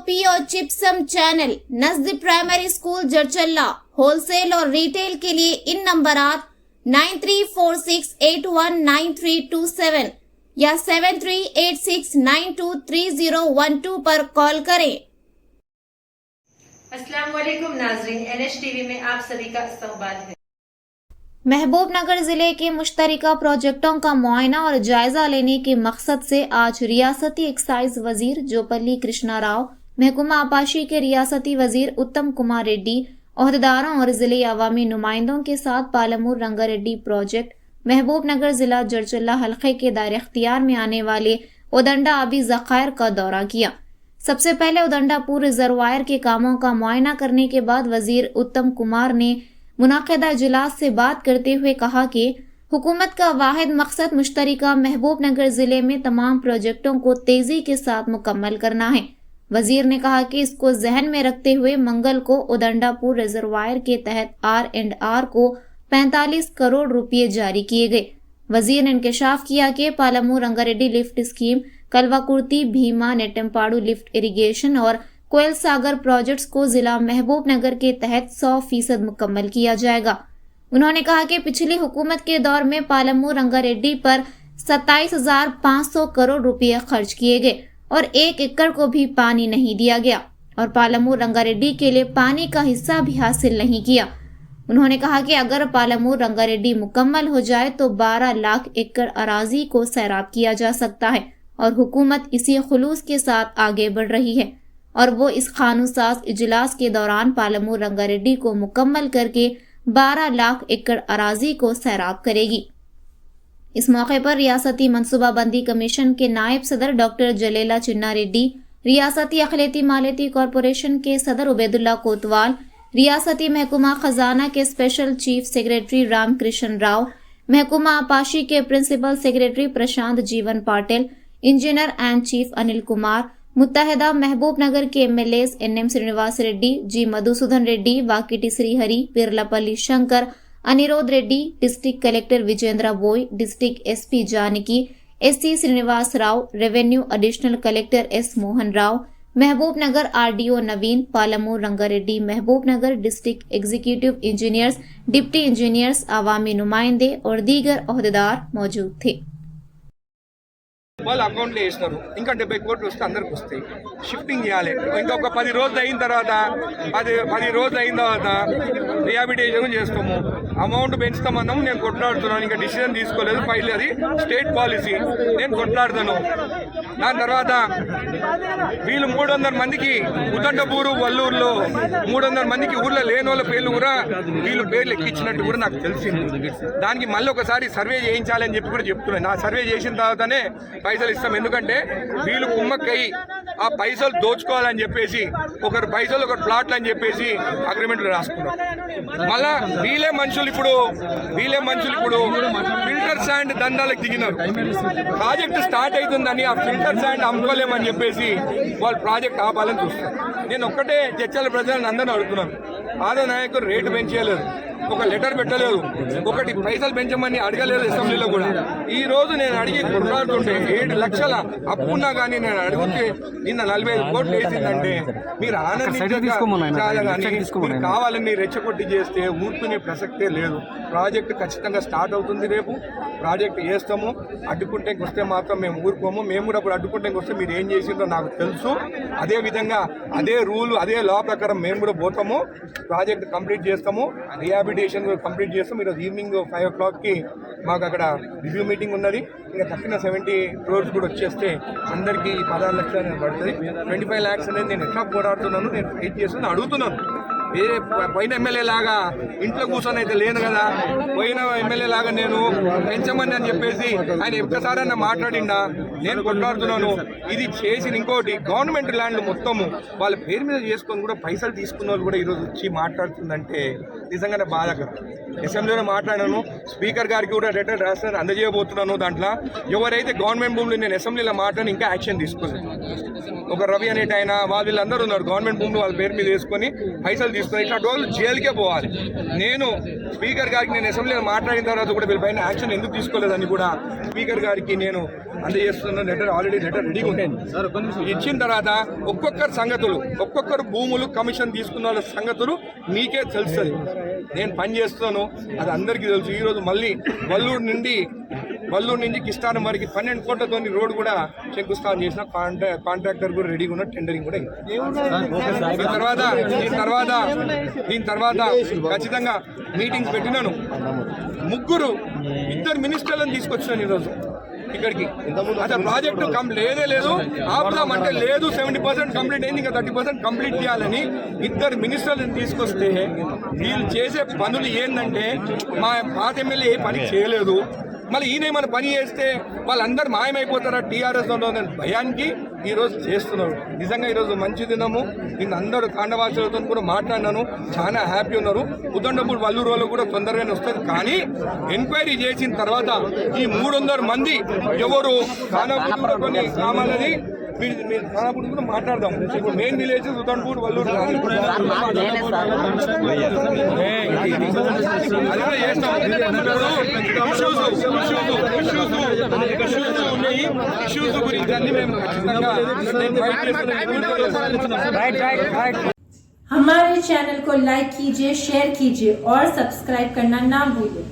POP और gypsum channel नजदीक primary school Jadcherla wholesale और रिटेल के लिए इन नंबरात 9346819327 या 7386923012 पर कॉल करें। अस्सलाम वालेकुम नाज़रीन, NH टीवी में आप सभी का इस्तकबाल है। महबूबनगर जिले के मुश्तरका प्रोजेक्टों का मुआयना और जायजा लेने के मकसद से आज रियासती एक्साइज वजीर जोपल्ली कृष्णा राव, महकमा आपाशी के रियासती वजीर उत्तम कुमार रेड्डी, ओहदेदारों और जिले अवामी नुमाइंदों के साथ पालमूर रंगारेड्डी प्रोजेक्ट महबूबनगर जिला जड़चल्ला हल्के के दायरे इख्तियार में आने वाले उदंडा आबी ज़खायर का दौरा किया। सबसे पहले उदंडापुर रिजर्वायर के कामों का मुआयना करने के बाद वजीर उत्तम कुमार ने मुनाकिदा इजलास से बात करते हुए कहा कि हुकूमत का वाहिद मकसद मुश्तरका महबूबनगर जिले में तमाम प्रोजेक्टों को तेजी के साथ मुकम्मल करना है। वजीर ने कहा कि इसको जहन में रखते हुए मंगल को उदंडापुर रिजर्वायर के तहत R&R को 45 करोड़ रुपये जारी किए गए। वजीर ने इंकशाफ किया कि Palamuru Rangareddy lift scheme, Kalwakurthy Bhima Nettempadu lift irrigation और कोयल सागर प्रोजेक्ट्स को जिला महबूबनगर के तहत 100% मुकम्मल किया जाएगा। उन्होंने कहा कि पिछली हुकूमत के दौर में पालमूर रंगारेड्डी पर 27,500 करोड़ रुपये खर्च किए गए और 1 एकड़ को भी पानी नहीं दिया गया और पालमूर रंगारेड्डी के लिए पानी का हिस्सा भी हासिल नहीं किया। उन्होंने कहा कि अगर पालमूर रंगारेड्डी मुकम्मल हो जाए तो 12 लाख एकड़ अराजी को सैराब किया जा सकता है और हुकूमत इसी खुलूस के साथ आगे बढ़ रही है और वो इस कानूनसाज इजलास के दौरान पालमूर रंगारेड्डी को मुकम्मल करके 12 लाख एकड़ अराजी को सैराब करेगी। इस मौके पर रियासती मनसूबाबंदी कमीशन के नायब सदर डॉक्टर जलेला चिन्ना रेड्डी, रियासती अखिलती मालियती कॉरपोरेशन के सदर उबैदुल्ला कोतवाल, रियासती महकमा खजाना के special chief secretary Ramakrishna Rao, महकमा आपाशी के principal secretary Prashant Jeevan Patil, engineer and chief Anil Kumar, मुत्तहदा महबूबनगर के MLAs NM Srinivas Reddy, G Madhusudan Reddy, Vakiti Srihari, Pirlapalli Shankar, Anirudh Reddy, district collector Vijendra Boi, district SP Janaki, SC Srinivas Rao, revenue additional collector S Mohan Rao, Mahbubnagar RDO Naveen, Palamuru Rangareddy Mahbubnagar district executive engineers, deputy engineers, अवामी नुमाइंदे और दीगर ओहदेदार मौजूद थे। వాళ్ళు అకౌంట్లో వేసినారు, ఇంకా 70 కోట్లు వస్తే అందరికి వస్తాయి. షిఫ్టింగ్ చేయాలి. ఇంకొక 10 రోజులు అయిన తర్వాత 10 రోజులు అయిన తర్వాత రిహాబిలిటేషన్ చేస్తాము. అమౌంట్ పెంచుతామన్నాము. నేను కొట్లాడుతున్నాను, ఇంకా డిసిజన్ తీసుకోలేదు. ఫైల్ అది స్టేట్ పాలసీ, నేను కొట్లాడుతాను. దాని తర్వాత వీళ్ళు 300 మందికి ఉదండపూరు వల్లూరులో 300 మందికి ఊర్లో లేని వాళ్ళ పేర్లు కూడా వీళ్ళు పేర్లు ఎక్కించినట్టు కూడా నాకు తెలిసింది. దానికి మళ్ళీ ఒకసారి సర్వే చేయించాలని చెప్పి కూడా చెప్తున్నాను. నా సర్వే చేసిన తర్వాతనే పైసలు ఇస్తాం. ఎందుకంటే వీళ్ళు కుమ్మక్కయి ఆ పైసలు దోచుకోవాలని చెప్పేసి ఒకరు పైసలు ఒకరు ప్లాట్లు అని చెప్పేసి అగ్రిమెంట్లు రాసుకున్నారు. మళ్ళా వీళ్ళే మనుషులు ఇప్పుడు ఫిల్టర్ శాండ్ దందాలకు దిగినారు. ప్రాజెక్ట్ స్టార్ట్ అవుతుందని ఆ ఫిల్టర్ శాండ్ అమ్ముకోలేమని చెప్పేసి వాళ్ళు ప్రాజెక్ట్ ఆపాలని చూస్తారు. నేను ఒక్కటే చర్చల ప్రజలను అందరినీ అడుగుతున్నాను. ఆదో నాయకుడు రేటు పెంచేయలేదు, ఒక లెటర్ పెట్టలేదు, ఒకటి పైసలు పెంచమని అడగలేదు అసెంబ్లీలో కూడా. ఈ రోజు నేను అడిగి కొట్లాడుతుంటే 7 లక్షల అప్పున్నా కానీ నేను అడిగితే నిన్న 45 కోట్లు వేసిందంటే మీరు ఆనందించాలి కానీ మీరు కావాలని రెచ్చగొట్టి చేస్తే ఊరుకునే ప్రసక్తే లేదు. ప్రాజెక్టు ఖచ్చితంగా స్టార్ట్ అవుతుంది. రేపు ప్రాజెక్టు వేస్తాము. అడ్డుకుంటే వస్తే మాత్రం మేము ఊరుకోము. మేము కూడా ఇప్పుడు అడ్డుకుంటే వస్తే మీరు ఏం చేసిందో నాకు తెలుసు. అదే విధంగా అదే రూలు అదే లా ప్రకారం మేము కూడా పోతాము. ప్రాజెక్ట్ కంప్లీట్ చేస్తాము. రిహాబిలిటేషన్ కంప్లీట్ చేస్తాం. ఈరోజు ఈవినింగ్ 5 o'clockకి మాకు అక్కడ రివ్యూ మీటింగ్ ఉన్నది. ఇంకా తక్కిన 70 crores కూడా వచ్చేస్తే అందరికీ 16 లక్షలు పడుతుంది. 25 lakhs అనేది నేను ఎట్లా పోరాడుతున్నాను, నేను ఫైట్ చేస్తున్నాను, అడుగుతున్నాను. వేరే పోయిన ఎమ్మెల్యే లాగా ఇంట్లో కూర్చొని అయితే లేను కదా. పోయిన ఎమ్మెల్యే లాగా నేను పెంచమని అని చెప్పేసి ఆయన ఒక్కసారైనా మాట్లాడిండా? నేను కొట్లాడుతున్నాను. ఇది చేసిన ఇంకోటి గవర్నమెంట్ ల్యాండ్లు మొత్తము వాళ్ళ పేరు మీద చేసుకొని కూడా పైసలు తీసుకున్న వాళ్ళు కూడా ఈరోజు వచ్చి మాట్లాడుతుందంటే నిజంగానే బాధాకరం. అసెంబ్లీలో మాట్లాడాను. స్పీకర్ గారికి కూడా లెటర్ రాస్తాను, అందజేయబోతున్నాను. దాంట్లో ఎవరైతే గవర్నమెంట్ భూములు నేను అసెంబ్లీలో మాట్లాడి ఇంకా యాక్షన్ తీసుకోలేదు. ఒక రవి అనేట ఆయన వీళ్ళందరూ ఉన్నారు గవర్నమెంట్ భూములు వాళ్ళ పేరు మీద వేసుకొని పైసలు తీసుకొని ఇట్లాంటి వాళ్ళు జైలుకే పోవాలి. నేను స్పీకర్ గారికి నేను అసెంబ్లీలో మాట్లాడిన తర్వాత కూడా వీళ్ళపైన యాక్షన్ ఎందుకు తీసుకోలేదని కూడా స్పీకర్ గారికి నేను అందజేస్తున్న లెటర్ ఆల్రెడీ లెటర్ రెడీగా ఉంటాను. ఇచ్చిన తర్వాత ఒక్కొక్కరు భూములు కమిషన్ తీసుకున్న వాళ్ళ సంగతులు మీకే తెలుస్తుంది. నేను పని చేస్తున్నాను, అది అందరికీ తెలుసు. ఈరోజు మళ్ళీ వల్లూరు నుంచి కిష్టారం వరకు 12 కోట్లతో రోడ్డు కూడా శంకుస్థాపన చేసిన కాంట్రాక్టర్ కూడా రెడీగా ఉన్న టెండరింగ్ కూడా దీని తర్వాత ఖచ్చితంగా మీటింగ్స్ పెట్టినాను. ఇద్దరు మినిస్టర్లను తీసుకొచ్చాను ఈరోజు ఇక్కడికి. అసలు ప్రాజెక్టు లేదే లేదు, ఆపుదామంటే లేదు, 70% కంప్లీట్ అయింది, ఇంకా 30% కంప్లీట్ చేయాలని ఇద్దరు మినిస్టర్లను తీసుకొస్తే వీళ్ళు చేసే పనులు ఏంటంటే మా పాత ఎమ్మెల్యే ఏ పని చేయలేదు, మళ్ళీ ఈయన మన పని చేస్తే వాళ్ళందరూ మాయమైపోతారా టీఆర్ఎస్లో భయానికి ఈరోజు చేస్తున్నారు. నిజంగా ఈరోజు మంచి దినము. నేను అందరూ తాండవాసులతో కూడా మాట్లాడినాను, చాలా హ్యాపీ ఉన్నారు. ఉదండపూర్ వల్లూరు వాళ్ళు కూడా తొందరగానే వస్తుంది. కానీ ఎంక్వైరీ చేసిన తర్వాత ఈ 300 మంది ఎవరు ఖానాపూర్ కొన్ని గ్రామాలని మీరు ఖానాపూర్ కూడా మాట్లాడదాం. ఇప్పుడు మెయిన్ విలేజ్ ఉదండపూర్ వల్లూరు అది కూడా చేస్తాం. ఇష్యూస్ గురించి అన్ని మేము ఖచ్చితంగా हमारे चैनल को लाइक कीजिए, शेयर कीजिए और सब्सक्राइब करना ना भूलिए।